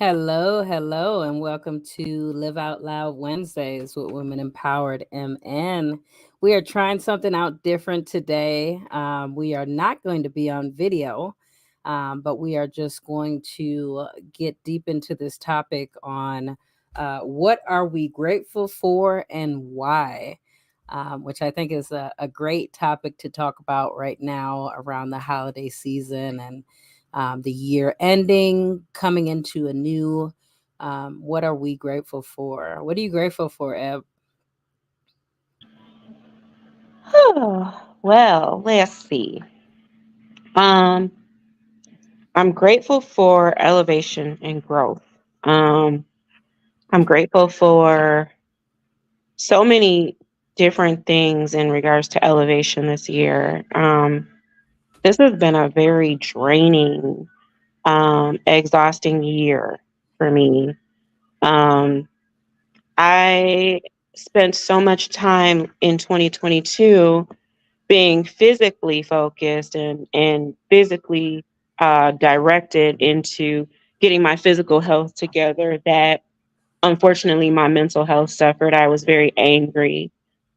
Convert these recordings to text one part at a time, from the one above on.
Hello, and welcome to Live Out Loud Wednesdays with Women Empowered MN. We are trying something out different today. We are not going to be on video, but we are just going to get deep into this topic on what are we grateful for and why, which I think is a great topic to talk about right now around the holiday season and the year ending, coming into a new. What are we grateful for? What are you grateful for, Eb? Well, let's see. Um, I'm grateful for elevation and growth. Um, I'm grateful for so many different things in regards to elevation this year. This has been a very draining, exhausting year for me. Um, I spent so much time in 2022 being physically focused and physically directed into getting my physical health together that unfortunately my mental health suffered. I was very angry.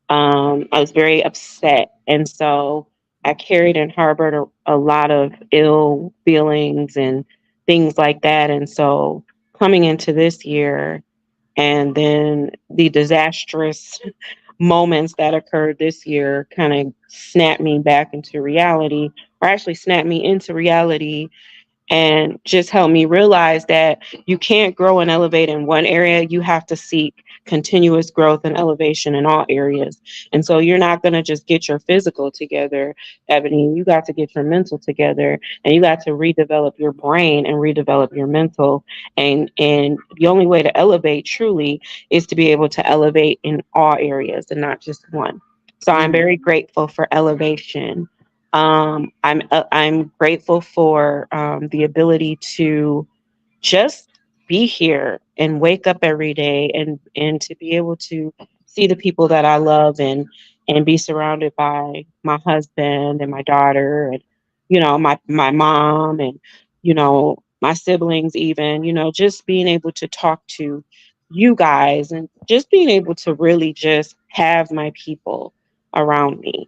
I was very upset. And so I carried and harbored a lot of ill feelings and things like that. And so coming into this year, and then the disastrous moments that occurred this year kind of snapped me back into reality, or actually snapped me into reality and just helped me realize that you can't grow and elevate in one area. You have to seek continuous growth and elevation in all areas. And so you're not going to just get your physical together, Ebony. You got to get your mental together, and you got to redevelop your brain and redevelop your mental. And the only way to elevate truly is to be able to elevate in all areas and not just one. So I'm Mm. very grateful for elevation. I'm grateful for the ability to just be here and wake up every day and to be able to see the people that I love and be surrounded by my husband and my daughter and my mom and my siblings, even just being able to talk to you guys and just being able to really just have my people around me.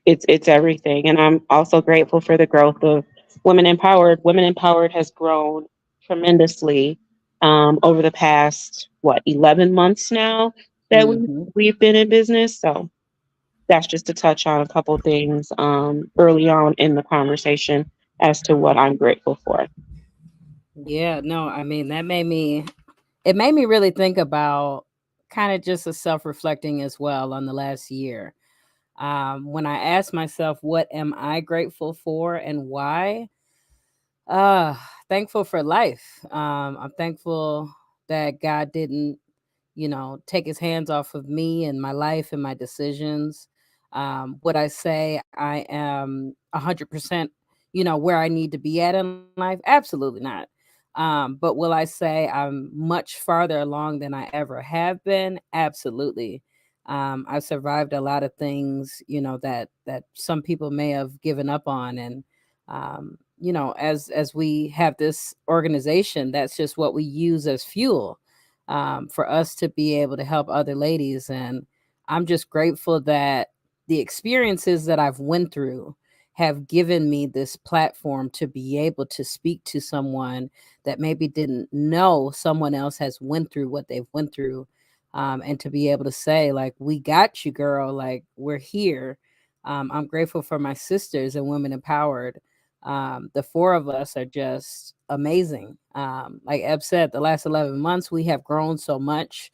It's everything. And I'm also grateful for the growth of Women Empowered. Women Empowered has grown tremendously over the past 11 months now that Hmm. we've been in business. So that's just to touch on a couple things early on in the conversation as to what I'm grateful for. Yeah, no, I mean it made me really think about kind of just a self-reflecting as well on the last year. When I asked myself, what am I grateful for and why? Uh, Thankful for life. I'm thankful that God didn't, take his hands off of me and my life and my decisions. Would I say I am 100%, where I need to be at in life? Absolutely not. But will I say I'm much farther along than I ever have been? Absolutely. I've survived a lot of things, that some people may have given up on, and as we have this organization, that's just what we use as fuel, for us to be able to help other ladies. And I'm just grateful that the experiences that I've went through have given me this platform to be able to speak to someone that maybe didn't know someone else has went through what they've went through, and to be able to say, like, we got you, girl, like, we're here. I'm grateful for my sisters and Women Empowered. The four of us are just amazing. Like Eb said, the last 11 months, we have grown so much.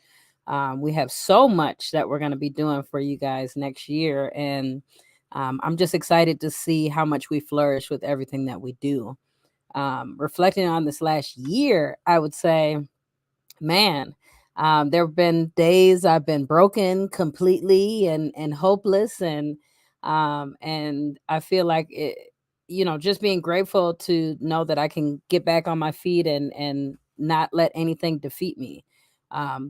We have so much that we're going to be doing for you guys next year. And I'm just excited to see how much we flourish with everything that we do. Reflecting on this last year, I would say, man, there have been days I've been broken completely and hopeless, and I feel like it, just being grateful to know that I can get back on my feet and not let anything defeat me,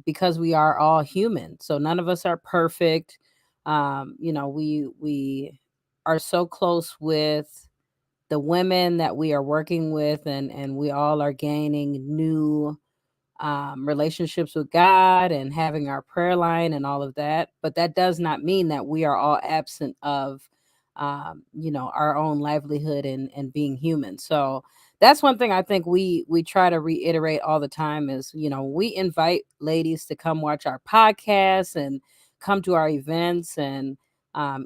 because we are all human, so none of us are perfect. We are so close with the women that we are working with, and we all are gaining new relationships with God and having our prayer line and all of that. But that does not mean that we are all absent of, our own livelihood and being human. So that's one thing I think we try to reiterate all the time is, we invite ladies to come watch our podcasts and come to our events and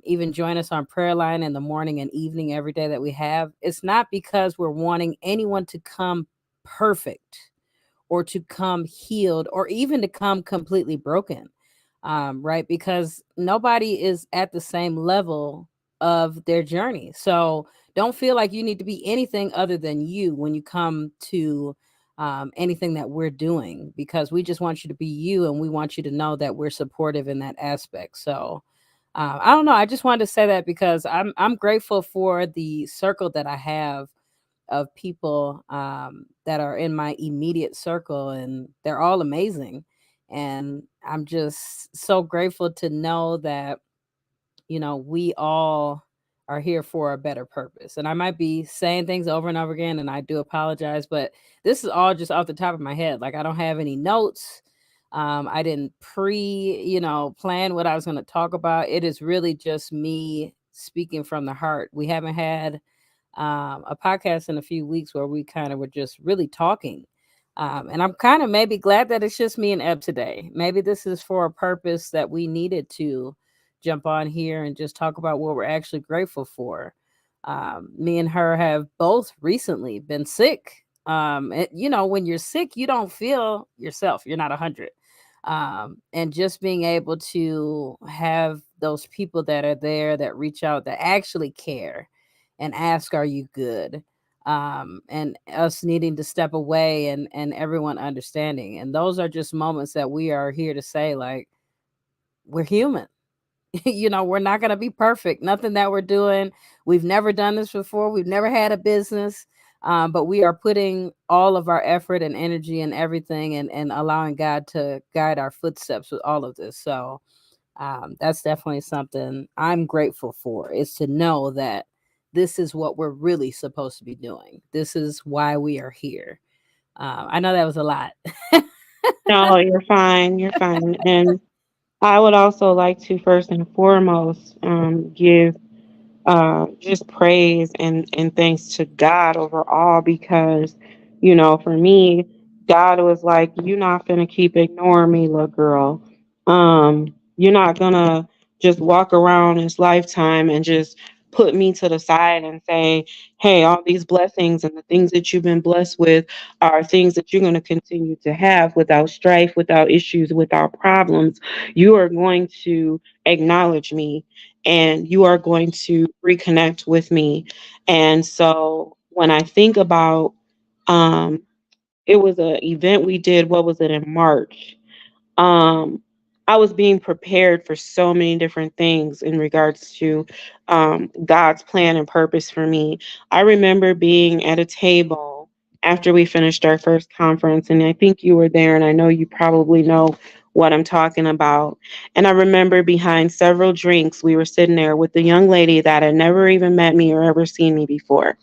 even join us on prayer line in the morning and evening every day that we have. It's not because we're wanting anyone to come perfect or to come healed or even to come completely broken, right? Because nobody is at the same level of their journey. So don't feel like you need to be anything other than you when you come to anything that we're doing, because we just want you to be you and we want you to know that we're supportive in that aspect. So I don't know. I just wanted to say that because I'm grateful for the circle that I have of people that are in my immediate circle, and they're all amazing. And I'm just so grateful to know that, we all are here for a better purpose. And I might be saying things over and over again, and I do apologize, but this is all just off the top of my head. Like, I don't have any notes. I didn't plan what I was going to talk about. It is really just me speaking from the heart. We haven't had a podcast in a few weeks where we kind of were just really talking. And I'm kind of maybe glad that it's just me and Eb today. Maybe this is for a purpose that we needed to jump on here and just talk about what we're actually grateful for. Me and her have both recently been sick. When you're sick, you don't feel yourself. You're not 100. And just being able to have those people that are there that reach out, that actually care and ask, are you good? And us needing to step away and everyone understanding. And those are just moments that we are here to say, like, we're human. We're not going to be perfect. Nothing that we're doing. We've never done this before. We've never had a business. But we are putting all of our effort and energy and everything and allowing God to guide our footsteps with all of this. So that's definitely something I'm grateful for, is to know that this is what we're really supposed to be doing. This is why we are here. I know that was a lot. No, you're fine. You're fine. And I would also like to first and foremost give just praise and thanks to God overall because, for me, God was like, you're not going to keep ignoring me, little girl. You're not going to just walk around this lifetime and just put me to the side and say, hey, all these blessings and the things that you've been blessed with are things that you're going to continue to have without strife, without issues, without problems. You are going to acknowledge me and you are going to reconnect with me. And so when I think about um it was an event we did, what was it, in March? um I was being prepared for so many different things in regards to God's plan and purpose for me. I remember being at a table after we finished our first conference, and I think you were there, and I know you probably know what I'm talking about. And I remember behind several drinks, we were sitting there with the young lady that had never even met me or ever seen me before.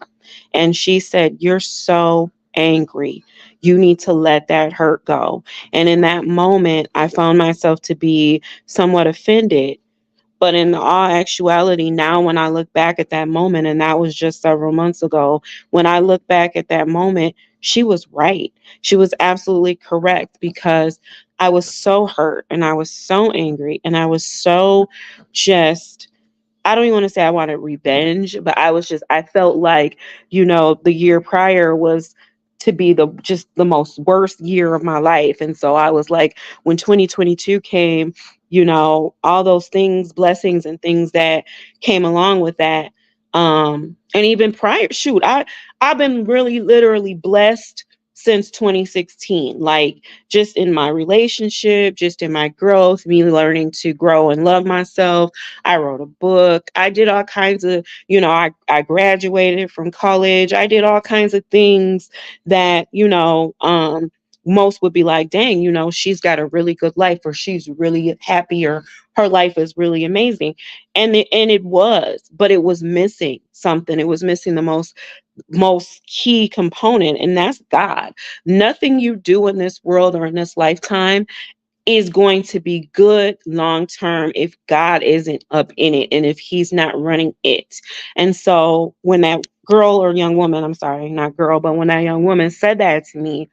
And she said, you're so angry. You need to let that hurt go. And in that moment, I found myself to be somewhat offended. But in all actuality, now when I look back at that moment, and that was just several months ago, when I look back at that moment, she was right. She was absolutely correct because I was so hurt and I was so angry and I was so just, I don't even want to say I wanted revenge, but I felt like, the year prior was to be the most worst year of my life. And so I was like, when 2022 came, all those things, blessings and things that came along with that. And even prior, I've been really literally blessed since 2016, like just in my relationship, just in my growth, me learning to grow and love myself. I wrote a book. I did all kinds of, I graduated from college. I did all kinds of things that, most would be like, dang, she's got a really good life, or she's really happy, or her life is really amazing. And it was, but it was missing something. It was missing the most key component, and that's God. Nothing you do in this world or in this lifetime is going to be good long term if God isn't up in it and if he's not running it. And so when that girl or young woman, I'm sorry, not girl, but when that young woman said that to me,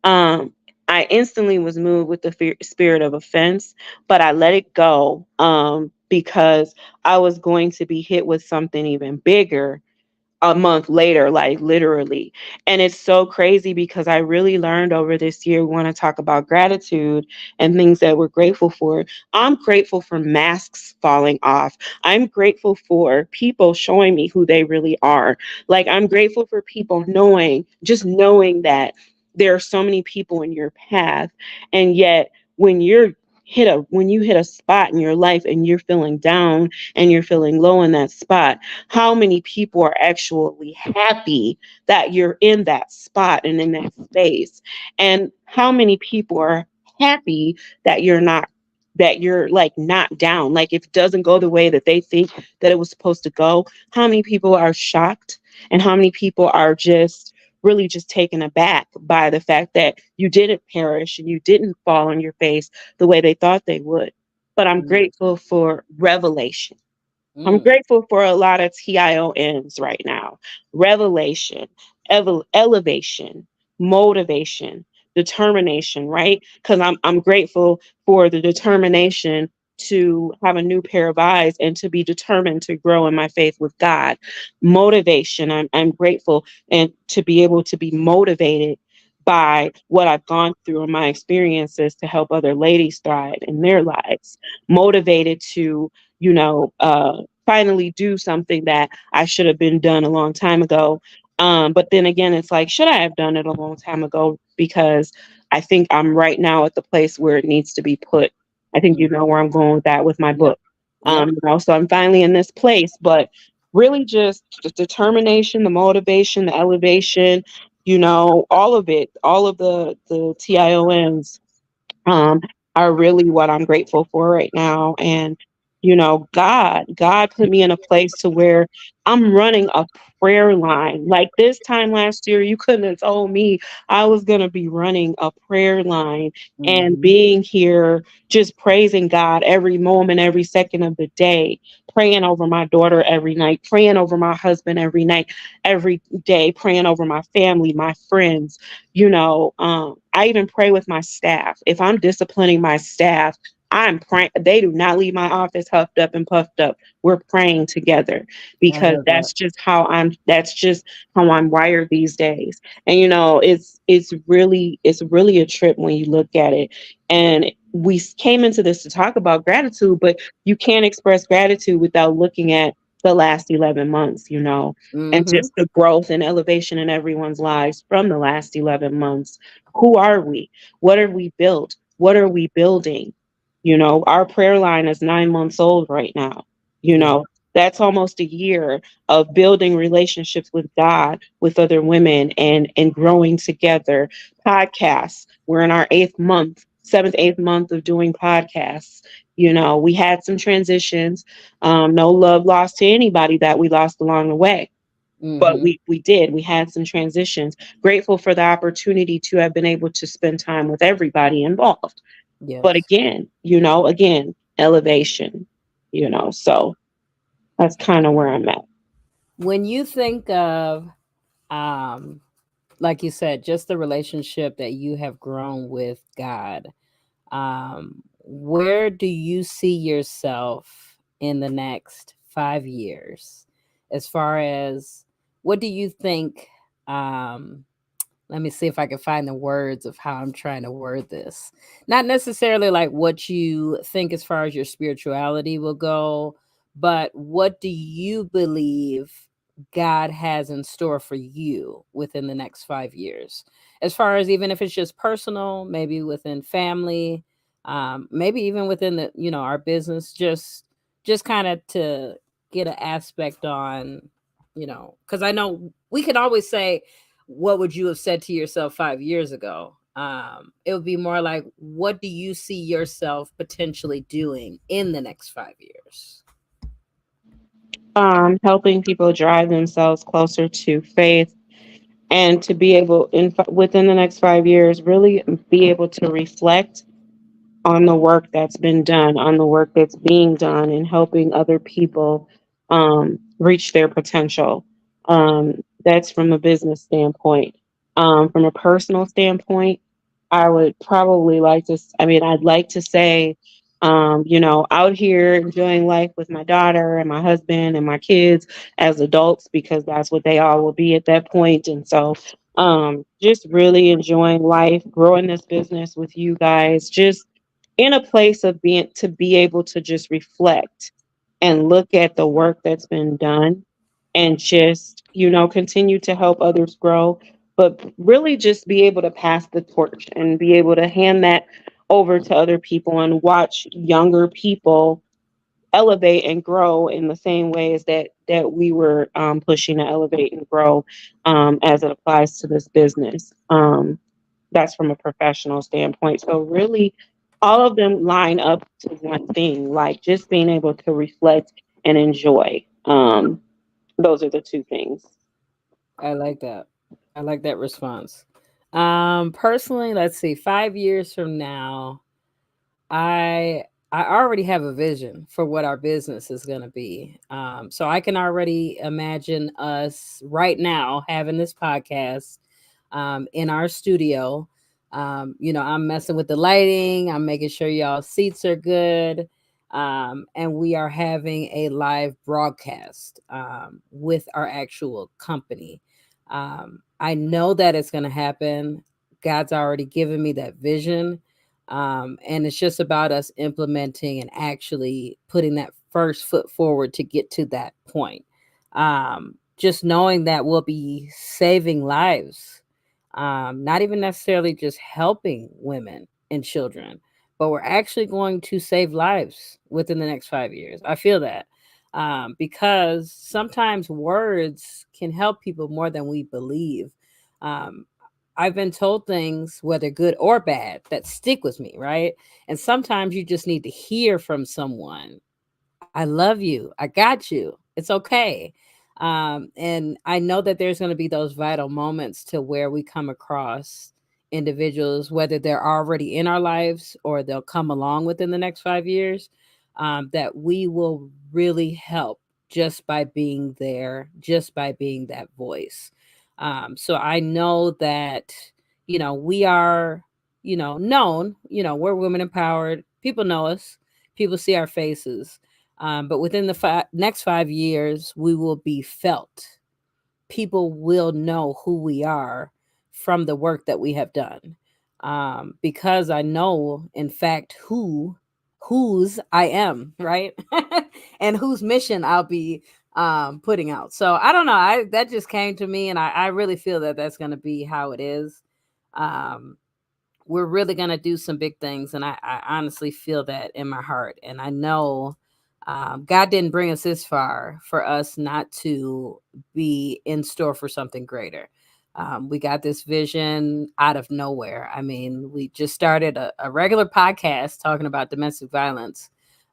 um, I instantly was moved with the spirit of offense, but I let it go, because I was going to be hit with something even bigger a month later, like literally. And it's so crazy because I really learned over this year, we want to talk about gratitude and things that we're grateful for. I'm grateful for masks falling off. I'm grateful for people showing me who they really are. Like, I'm grateful for people just knowing that there are so many people in your path. And yet, when when you hit a spot in your life and you're feeling down and you're feeling low in that spot, how many people are actually happy that you're in that spot and in that space? And how many people are happy that you're like not down? Like, if it doesn't go the way that they think that it was supposed to go, how many people are shocked? And how many people are just really just taken aback by the fact that you didn't perish and you didn't fall on your face the way they thought they would? But I'm Mm, grateful for revelation. I'm mm, grateful for a lot of TIONs right now. Revelation, elevation, motivation, determination, right? Because I'm grateful for the determination to have a new pair of eyes and to be determined to grow in my faith with God. Motivation, I'm grateful and to be able to be motivated by what I've gone through and my experiences to help other ladies thrive in their lives. Motivated to, finally do something that I should have been done a long time ago. But then again, it's like, should I have done it a long time ago? Because I think I'm right now at the place where it needs to be put. I think you mm. know where I'm going with that with my Yep. book. Yep. So I'm finally in this place, but really just the determination, the motivation, the elevation, all of it, all of the TIONs, um, are really what I'm grateful for right now. And, God put me in a place to where I'm running a prayer line. Like, this time last year, you couldn't have told me I was going to be running a prayer line and Hmm. being here, just praising God every moment, every second of the day, praying over my daughter every night, praying over my husband every night, every day, praying over my family, my friends. I even pray with my staff. If I'm disciplining my staff, I'm praying. They do not leave my office huffed up and puffed up. We're praying together I because love that. that's just how I'm wired these days. And it's really a trip when you look at it. And we came into this to talk about gratitude, but you can't express gratitude without looking at the last 11 months, and Hmm. just the growth and elevation in everyone's lives from the last 11 months. Who are we? What are we built? What are we building? Our prayer line is 9 months old right now. You Yeah. know, that's almost a year of building relationships with God, with other women, and growing together. Podcasts. We're in our eighth month of doing podcasts. We had some transitions. No love lost to anybody that we lost along the way, but Hmm. we did. We had some transitions. Grateful for the opportunity to have been able to spend time with everybody involved. But Yes. again, elevation. So that's kind of where I'm at. When you think of, um, like you said, just the relationship that you have grown with God, where do you see yourself in the next 5 years? As far as what do you think? Um, Let me see if I can find the words of how I'm trying to word this. Not necessarily like what you think as far as your spirituality will go, but what do you believe God has in store for you within the next 5 years? As far as even if it's just personal, maybe within family, maybe even within the, our business, just kind of to get an aspect on, because I know we can always say, what would you have said to yourself 5 years ago? It would be more like, what do you see yourself potentially doing in the next 5 years? Helping people drive themselves closer to faith and to be able within the next 5 years really be able to reflect on the work that's been done, on the work that's being done, and helping other people reach their potential. That's from a business standpoint. From a personal standpoint, I would probably like to, I'd like to say, out here enjoying life with my daughter and my husband and my kids as adults, because that's what they all will be at that point. And so, just really enjoying life, growing this business with you guys, just in a place of being to be able to just reflect and look at the work that's been done and just, continue to help others grow, but really just be able to pass the torch and be able to hand that over to other people and watch younger people elevate and grow in the same ways that we were pushing to elevate and grow as it applies to this business. That's from a professional standpoint. So really, all of them line up to one thing, like just being able to reflect and enjoy. Those are the two things. I like that. I like that response. Personally, let's see, 5 years from now, I I already have a vision for what our business is going to be. So I can already imagine us right now having this podcast in our studio. I'm messing with the lighting. I'm making sure y'all seats are good. And we are having a live broadcast with our actual company. I know that it's going to happen. God's already given me that vision. And it's just about us implementing and actually putting that first foot forward to get to that point. Just knowing that we'll be saving lives, not even necessarily just helping women and children, but we're actually going to save lives within the next 5 years. I feel that because sometimes words can help people more than we believe. Um, I've been told things, whether good or bad, that stick with me, right? And sometimes you just need to hear from someone, I love you. I got you. It's okay. And I know that there's going to be those vital moments to where we come across individuals, whether they're already in our lives or they'll come along within the next 5 years, that we will really help just by being there, just by being that voice. So I know that, we are, known, we're women empowered. People know us, people see our faces, but within the next 5 years, we will be felt. People will know who we are from the work that we have done. Because I know, in fact, whose I am, right? And whose mission I'll be putting out. So I don't know. That just came to me, and I really feel that that's going to be how it is. Um, we're really going to do some big things. And I honestly feel that in my heart. And I know God didn't bring us this far for us not to be in store for something greater. We got this vision out of nowhere. I mean, we just started a regular podcast talking about domestic violence,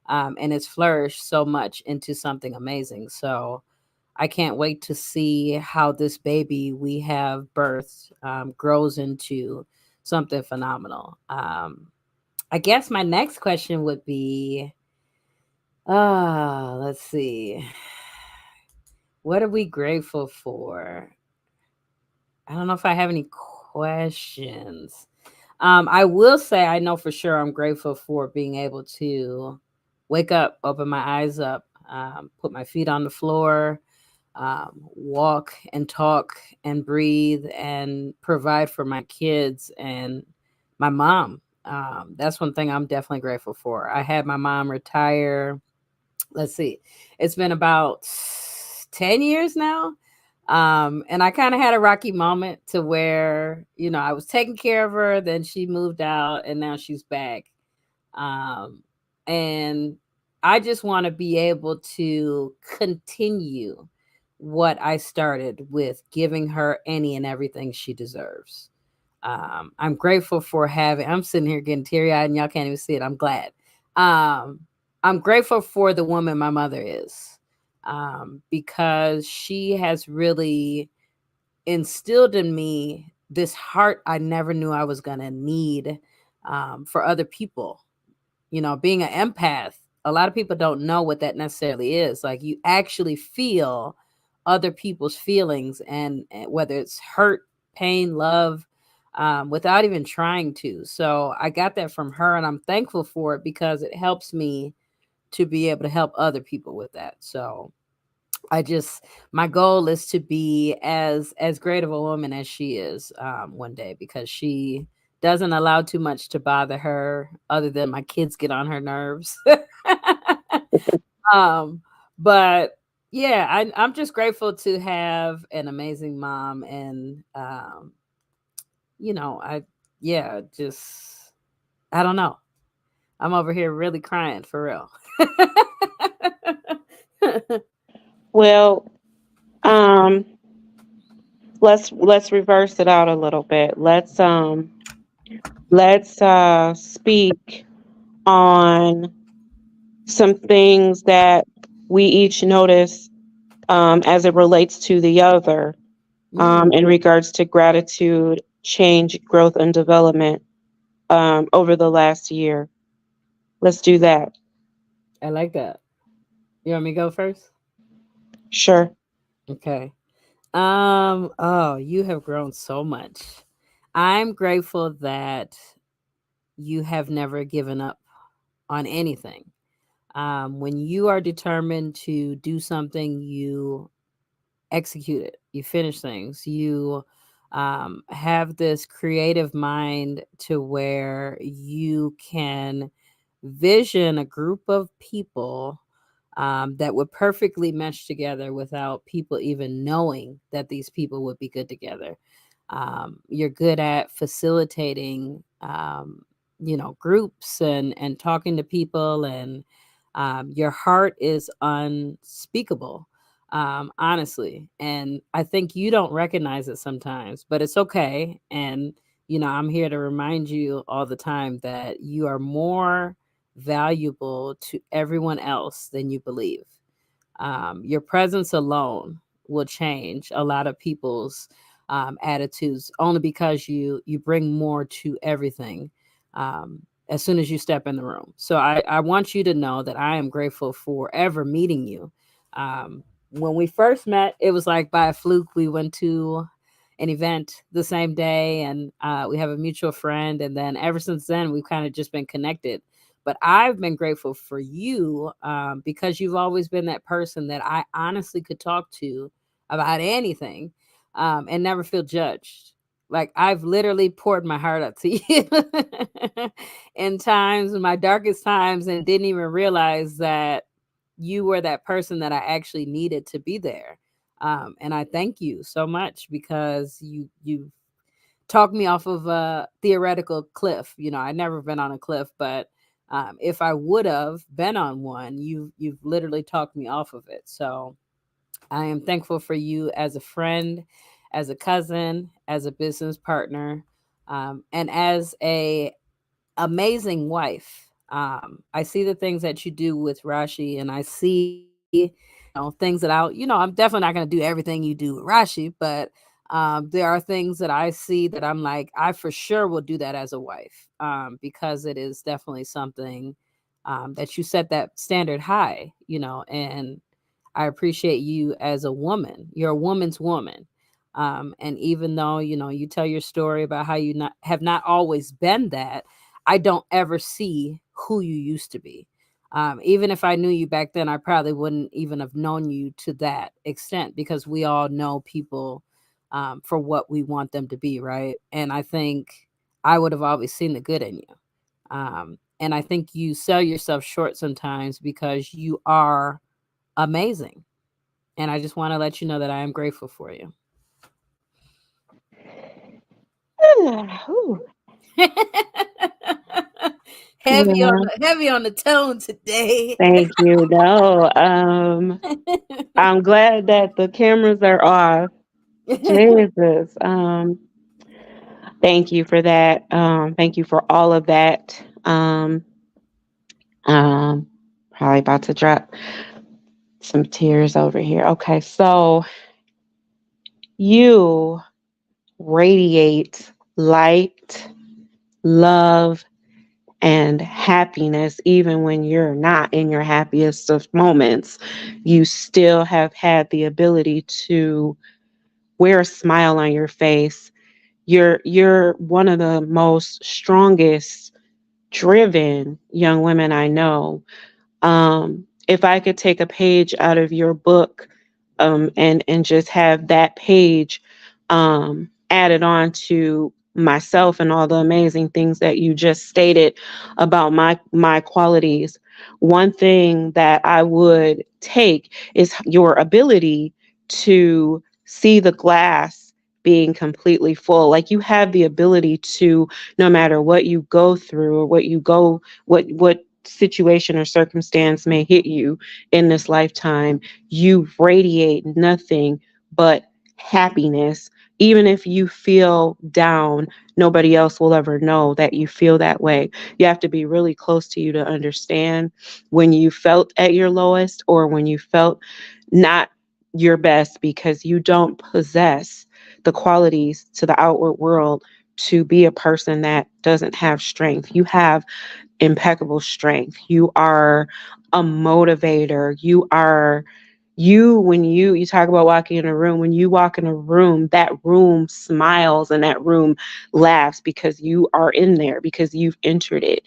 and it's flourished so much into something amazing. So I can't wait to see how this baby we have birthed grows into something phenomenal. I guess my next question would be, let's see, what are we grateful for? I don't know if I have any questions. I will say I know for sure I'm grateful for being able to wake up, open my eyes up, put my feet on the floor, walk and talk and breathe and provide for my kids and my mom. That's one thing I'm definitely grateful for. I had my mom retire. Let's see, it's been about 10 years now. And I kind of had a rocky moment to where, I was taking care of her, then she moved out, and now she's back. Um, and I just want to be able to continue what I started with, giving her any and everything she deserves. I'm grateful for having, I'm sitting here getting teary eyed and y'all can't even see it. I'm glad. Um, I'm grateful for the woman my mother is, because she has really instilled in me this heart I never knew I was going to need, for other people. Being an empath, a lot of people don't know what that necessarily is. Like, you actually feel other people's feelings, and whether it's hurt, pain, love, without even trying to. So I got that from her, and I'm thankful for it because it helps me to be able to help other people with that. So I just, my goal is to be as great of a woman as she is, one day, because she doesn't allow too much to bother her other than my kids get on her nerves. um, but yeah, I'm just grateful to have an amazing mom, and I yeah, just I don't know. I'm over here really crying for real. Well, um, let's reverse it out a little bit. Let's speak on some things that we each notice, as it relates to the other, Mm, in regards to gratitude, change, growth, and development, over the last year. Let's do that. I like that. You want me to go first? Sure. Okay. Oh, you have grown so much. I'm grateful that you have never given up on anything. When you are determined to do something, you execute it, you finish things, you have this creative mind to where you can vision a group of people, that would perfectly mesh together without people even knowing that these people would be good together. You're good at facilitating, groups, and talking to people, and your heart is unspeakable, honestly. And I think you don't recognize it sometimes, but it's okay. And I'm here to remind you all the time that you are more valuable to everyone else than you believe. Your presence alone will change a lot of people's, attitudes, only because you bring more to everything, as soon as you step in the room. So I want you to know that I am grateful for ever meeting you. When we first met, it was like by a fluke. We went to an event the same day, and we have a mutual friend. And then ever since then, we've kind of just been connected. But I've been grateful for you, because you've always been that person that I honestly could talk to about anything, and never feel judged. Like, I've literally poured my heart out to you in times, in my darkest times, and didn't even realize that you were that person that I actually needed to be there. And I thank you so much because you talked me off of a theoretical cliff. I'd never been on a cliff, but if I would have been on one, you've literally talked me off of it. So I am thankful for you as a friend, as a cousin, as a business partner, and as a amazing wife. I see the things that you do with Rashi, and I see, things that I'm definitely not going to do everything you do with Rashi, but there are things that I see that I'm like, I for sure will do that as a wife, because it is definitely something, that you set that standard high, and I appreciate you as a woman. You're a woman's woman. And even though, you tell your story about how you not have not always been that, I don't ever see who you used to be. Even if I knew you back then, I probably wouldn't even have known you to that extent, because we all know people, for what we want them to be, right? And I think I would have always seen the good in you. And I think you sell yourself short sometimes because you are amazing. And I just want to let you know that I am grateful for you. Whew. Yeah, Heavy on the tone today. thank you. No, I'm glad that the cameras are off. Jesus. Thank you for that. Thank you for all of that. Um, Probably about to drop some tears over here. Okay, so you radiate light, love, and happiness, even when you're not in your happiest of moments. You still have had the ability to wear a smile on your face. You're one of the most strongest, driven young women I know. If I could take a page out of your book, and just have that page added on to myself and all the amazing things that you just stated about my qualities, one thing that I would take is your ability to see the glass being completely full. Like, you have the ability to, no matter what you go through or what situation or circumstance may hit you in this lifetime, you radiate nothing but happiness. Even if you feel down, nobody else will ever know that you feel that way. You have to be really close to you to understand when you felt at your lowest or when you felt not your best, because you don't possess the qualities to the outward world to be a person that doesn't have strength. You have impeccable strength. You are a motivator. You when you talk about walking in a room, when you walk in a room, that room smiles and that room laughs because you are in there, because you've entered it.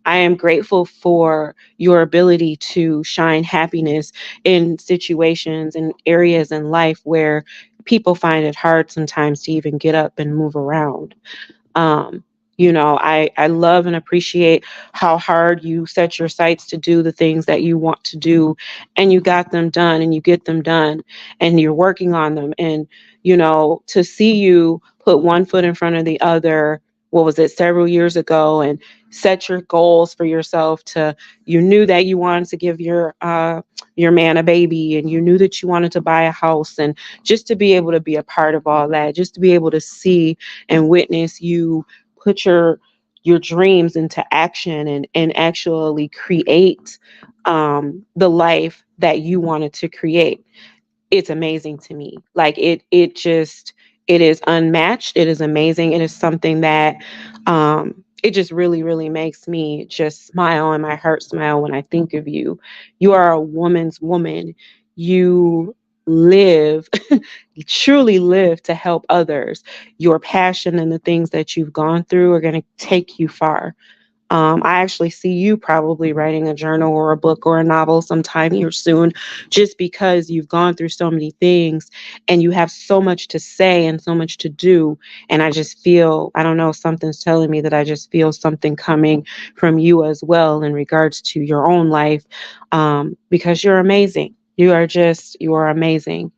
I am grateful for your ability to shine happiness in situations and areas in life where people find it hard sometimes to even get up and move around. um, I love and appreciate how hard you set your sights to do the things that you want to do, and you got them done, and you get them done, and you're working on them. And, to see you put one foot in front of the other, what was it, several years ago, and set your goals for yourself to, you knew that you wanted to give your man a baby, and you knew that you wanted to buy a house, and just to be able to be a part of all that, just to be able to see and witness you put your dreams into action, and actually create the life that you wanted to create. It's amazing to me. Like, it is unmatched. It is amazing. It is something that it just really, really makes me just smile and my heart smile when I think of you. You are a woman's woman. You live, you truly live to help others. Your passion and the things that you've gone through are going to take you far. I actually see you probably writing a journal or a book or a novel sometime here soon, just because you've gone through so many things and you have so much to say and so much to do. And I just feel, I don't know, something's telling me that I just feel something coming from you as well in regards to your own life, because you're amazing. You are amazing.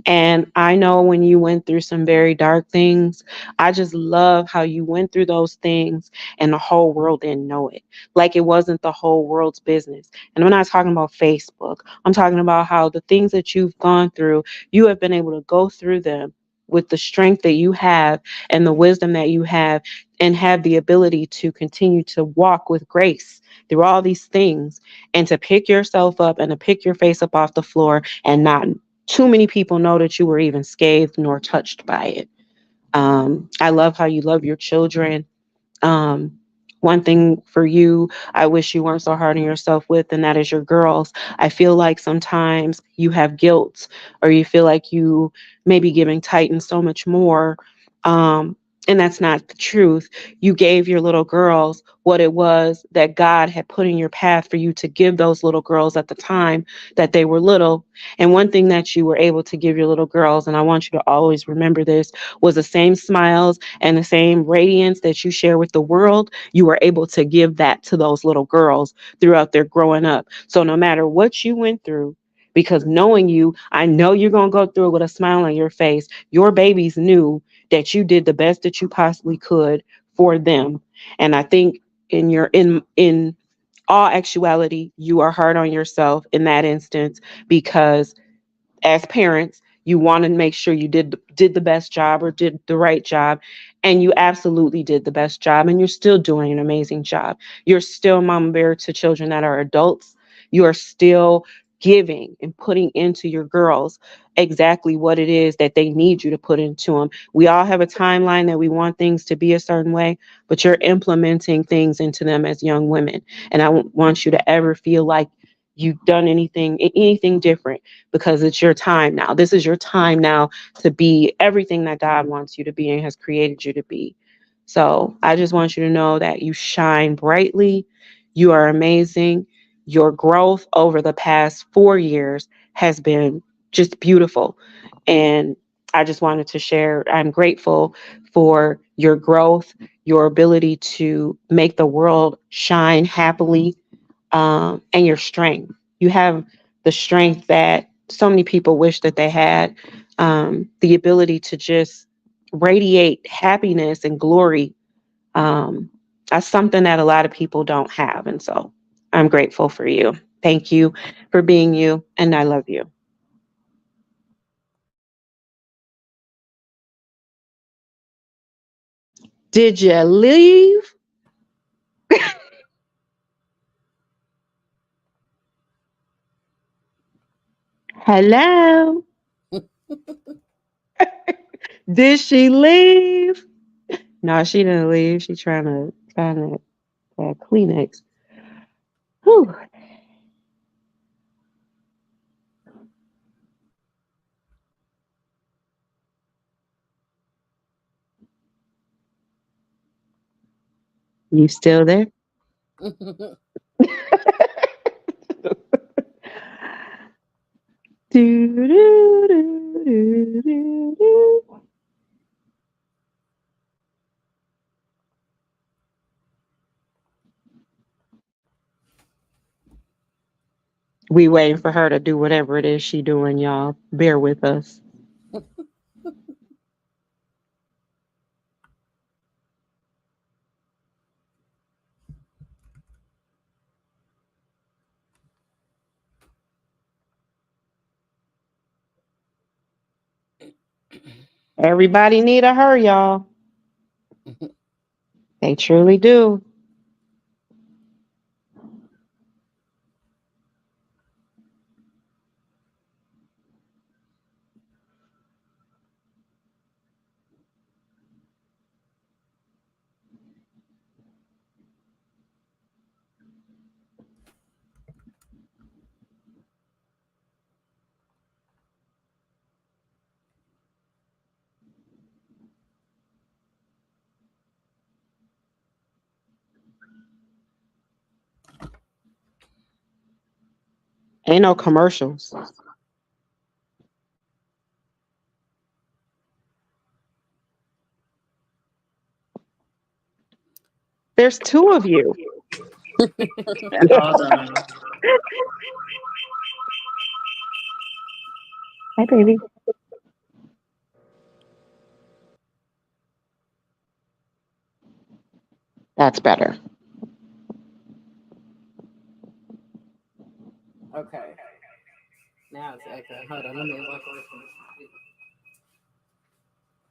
And I know when you went through some very dark things, I just love how you went through those things and the whole world didn't know it. Like, it wasn't the whole world's business. And I'm not talking about Facebook. I'm talking about how the things that you've gone through, you have been able to go through them with the strength that you have and the wisdom that you have, and have the ability to continue to walk with grace through all these things, and to pick yourself up and to pick your face up off the floor, and not too many people know that you were even scathed nor touched by it. I love how you love your children. um, One thing for you, I wish you weren't so hard on yourself with, and that is your girls. I feel like sometimes you have guilt, or you feel like you may be giving Titan so much more. Um, and that's not the truth. You gave your little girls what it was that God had put in your path for you to give those little girls at the time that they were little. And one thing that you were able to give your little girls, and I want you to always remember this, was the same smiles and the same radiance that you share with the world. You were able to give that to those little girls throughout their growing up. So no matter what you went through, because knowing you, I know you're going to go through it with a smile on your face. Your babies knew that you did the best that you possibly could for them. And I think in all actuality, you are hard on yourself in that instance, because as parents, you want to make sure you did the best job or did the right job. And you absolutely did the best job, and you're still doing an amazing job. You're still mama bear to children that are adults. You are still giving and putting into your girls exactly what it is that they need you to put into them. We all have a timeline that we want things to be a certain way, but you're implementing things into them as young women. And I don't want you to ever feel like you've done anything different, because it's your time now. This is your time now to be everything that God wants you to be and has created you to be. So I just want you to know that you shine brightly. You are amazing. Your growth over the past 4 years has been just beautiful. And I just wanted to share. I'm grateful for your growth, your ability to make the world shine happily, and your strength. You have the strength that so many people wish that they had, the ability to just radiate happiness and glory. Um, that's something that a lot of people don't have. And so I'm grateful for you. Thank you for being you. And I love you. Did you leave? Hello? Did she leave? No, she didn't leave. She trying to find that Kleenex. Whew. You still there? Do, do, do, do, do, do. We waiting for her to do whatever it is she doing, y'all. Bear with us. Everybody need a her, y'all. They truly do. Ain't no commercials. There's two of you. Hold on. Hi, baby. That's better. Okay. Now it's echoing. Hold on, let me walk away from this computer.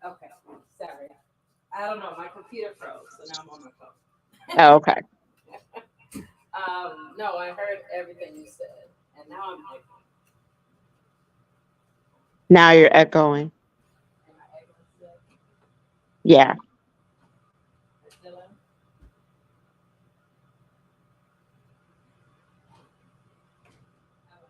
Okay, sorry. I don't know. My computer froze, so now I'm on my phone. Oh, okay. No, I heard everything you said, and now I'm like, Now you're echoing. am I able to say? Yeah. It's still in? How about now?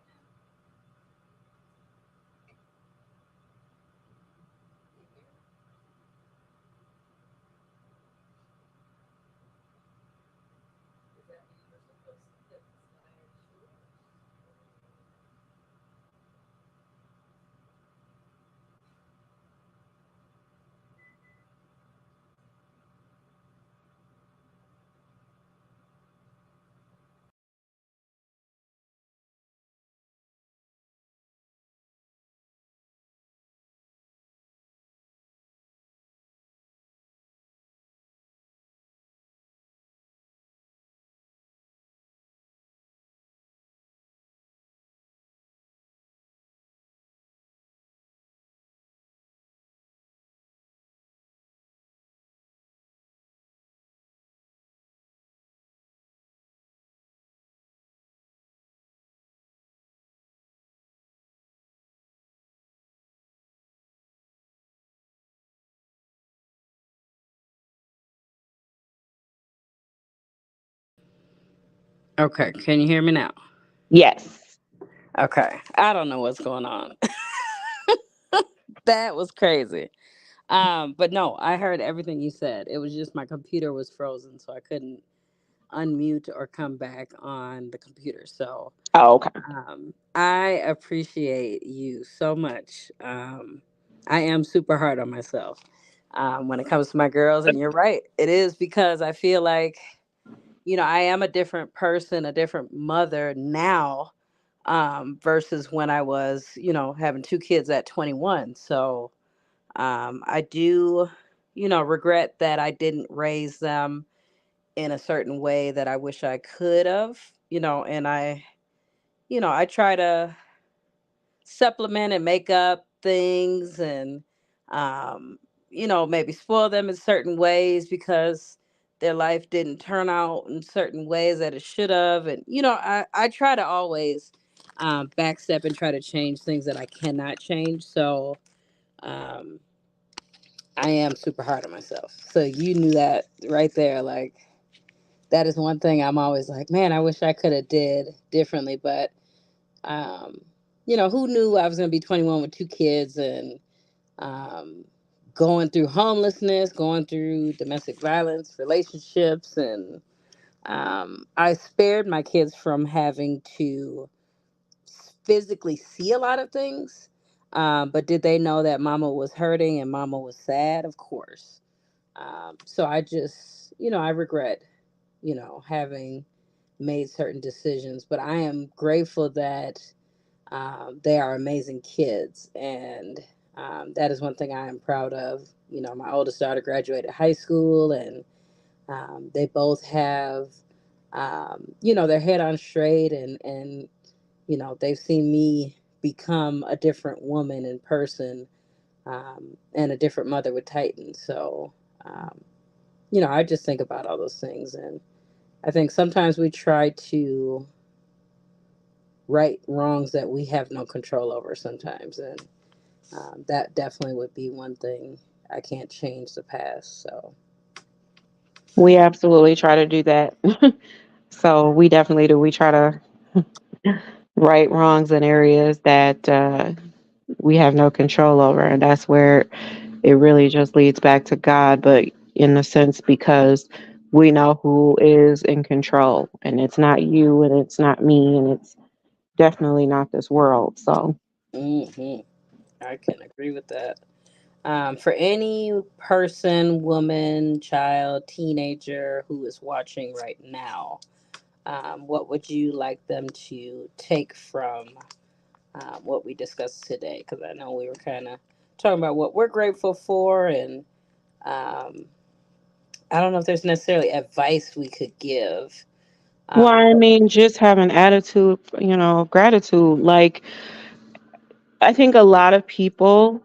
Is that when you were supposed to put the slide short? Okay, can you hear me now? Yes. Okay, I don't know what's going on. That was crazy. But no, I heard everything you said. It was just my computer was frozen, so I couldn't unmute or come back on the computer. So Oh, okay. I appreciate you so much. I am super hard on myself when it comes to my girls, and you're right. It is because I feel like, I am a different person, a different mother now versus when I was, having two kids at 21. So I do, regret that I didn't raise them in a certain way that I wish I could have, and I try to supplement and make up things and maybe spoil them in certain ways because their life didn't turn out in certain ways that it should have. And I try to always backstep and try to change things that I cannot change. So um I am super hard on myself. So you knew that right there. Like, that is one thing I'm always like, man, I wish I could have did differently. But um who knew I was going to be 21 with two kids and um, going through homelessness, going through domestic violence, relationships, and I spared my kids from having to physically see a lot of things. But did they know that mama was hurting and mama was sad? Of course. So I just, I regret, having made certain decisions, but I am grateful that they are amazing kids, and that is one thing I am proud of. My oldest daughter graduated high school, and they both have, their head on straight, and they've seen me become a different woman in person, and a different mother with Titan. So, um, I just think about all those things, and I think sometimes we try to right wrongs that we have no control over sometimes, and that definitely would be one thing. I can't change the past. So, We absolutely try to do that. So we definitely do. We try to right wrongs in areas that we have no control over. And that's where it really just leads back to God, but in a sense, because we know who is in control, and it's not you, and it's not me, and it's definitely not this world. So, hmm, I can agree with that. For any person, woman, child, teenager who is watching right now, what would you like them to take from what we discussed today? Because I know we were kind of talking about what we're grateful for, and um, I don't know if there's necessarily advice we could give. well, I But mean, just have an attitude, gratitude. Like, I think a lot of people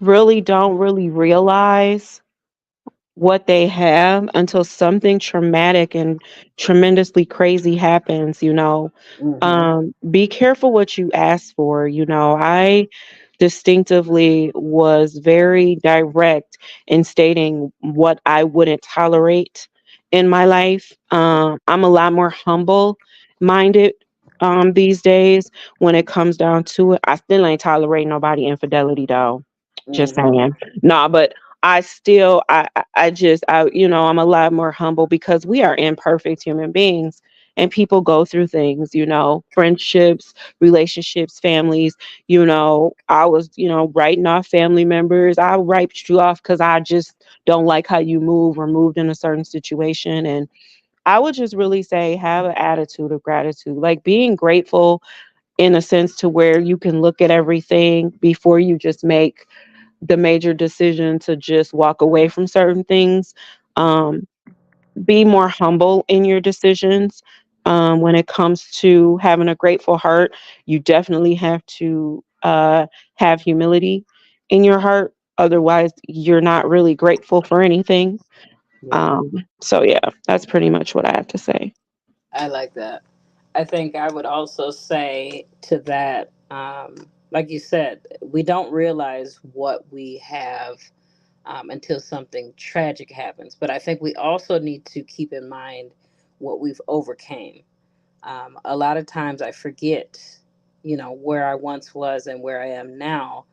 really don't really realize what they have until something traumatic and tremendously crazy happens, hmm. be careful what you ask for. I distinctively was very direct in stating what I wouldn't tolerate in my life. I'm a lot more humble minded these days when it comes down to it. I still ain't tolerate nobody infidelity though. Just Hmm. saying. Nah, but I still, I just, I'm a lot more humble because we are imperfect human beings and people go through things, friendships, relationships, families. I was, writing off family members. I write you off because I just don't like how you move or moved in a certain situation. And I would just really say have an attitude of gratitude, like being grateful in a sense to where you can look at everything before you just make the major decision to just walk away from certain things. Um, be more humble in your decisions. When it comes to having a grateful heart, you definitely have to have humility in your heart. Otherwise, you're not really grateful for anything. Yeah, So, yeah, that's pretty much what I have to say. I like that. I think I would also say to that, like you said, we don't realize what we have until something tragic happens. But I think we also need to keep in mind what we've overcame. A lot of times I forget, where I once was and where I am now,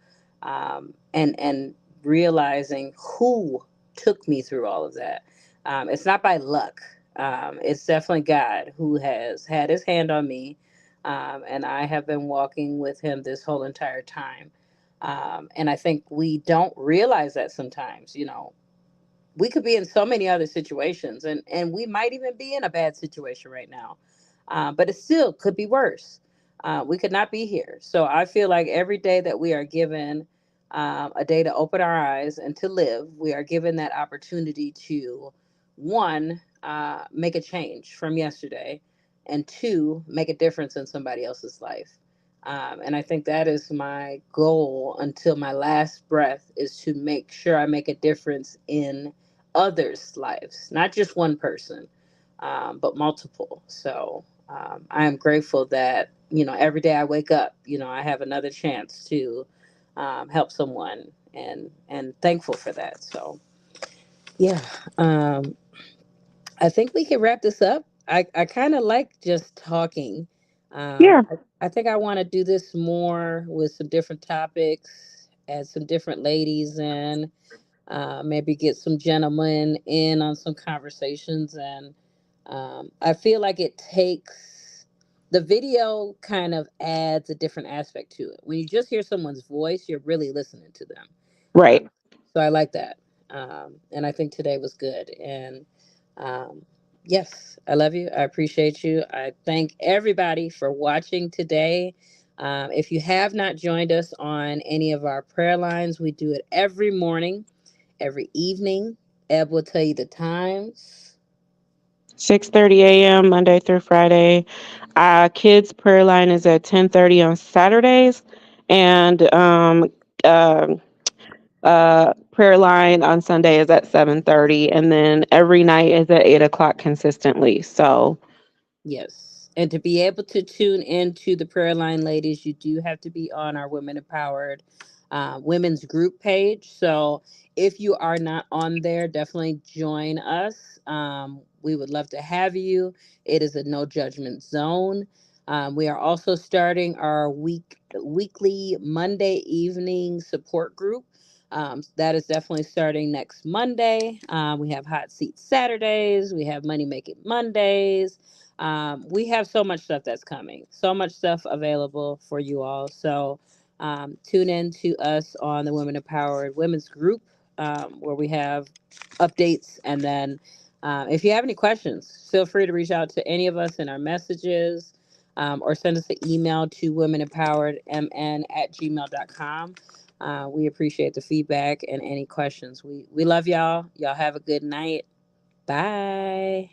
and realizing who took me through all of that. It's not by luck. It's definitely God who has had His hand on me, and I have been walking with Him this whole entire time. And I think we don't realize that sometimes. We could be in so many other situations, and we might even be in a bad situation right now, but it still could be worse. We could not be here. So I feel like every day that we are given a day to open our eyes and to live, we are given that opportunity to, one, make a change from yesterday, and two, make a difference in somebody else's life. And I think that is my goal until my last breath, is to make sure I make a difference in others' lives, not just one person, but multiple. So I am grateful that, every day I wake up, I have another chance to help someone, and thankful for that. So yeah, um, I think we can wrap this up. I kind of like just talking. Yeah. I think I want to do this more with some different topics, add some different ladies in, maybe get some gentlemen in on some conversations. And I feel like it takes the video kind of adds a different aspect to it. When you just hear someone's voice, you're really listening to them. Uh, Right. so I like that. And I think today was good. And um, yes, I love you. I appreciate you. I thank everybody for watching today. If you have not joined us on any of our prayer lines, we do it every morning, every evening. Eb will tell you the times. 6:30 a.m. Monday through Friday. Kids prayer line is at 10:30 on Saturdays, and um prayer line on Sunday is at 7:30, and then every night is at 8 o'clock consistently. So Yes. And to be able to tune into the prayer line, ladies, you do have to be on our Women Empowered women's group page. So if you are not on there, definitely join us. We would love to have you. It is a no judgment zone. We are also starting our weekly Monday evening support group. That is definitely starting next Monday. We have hot seat Saturdays. We have money making Mondays. We have so much stuff that's coming, so much stuff available for you all. So tune in to us on the Women Empowered Women's Group, where we have updates. And then if you have any questions, feel free to reach out to any of us in our messages, or send us an email to womenempoweredmn@gmail.com. We appreciate the feedback and any questions. We love y'all. Y'all have a good night. Bye.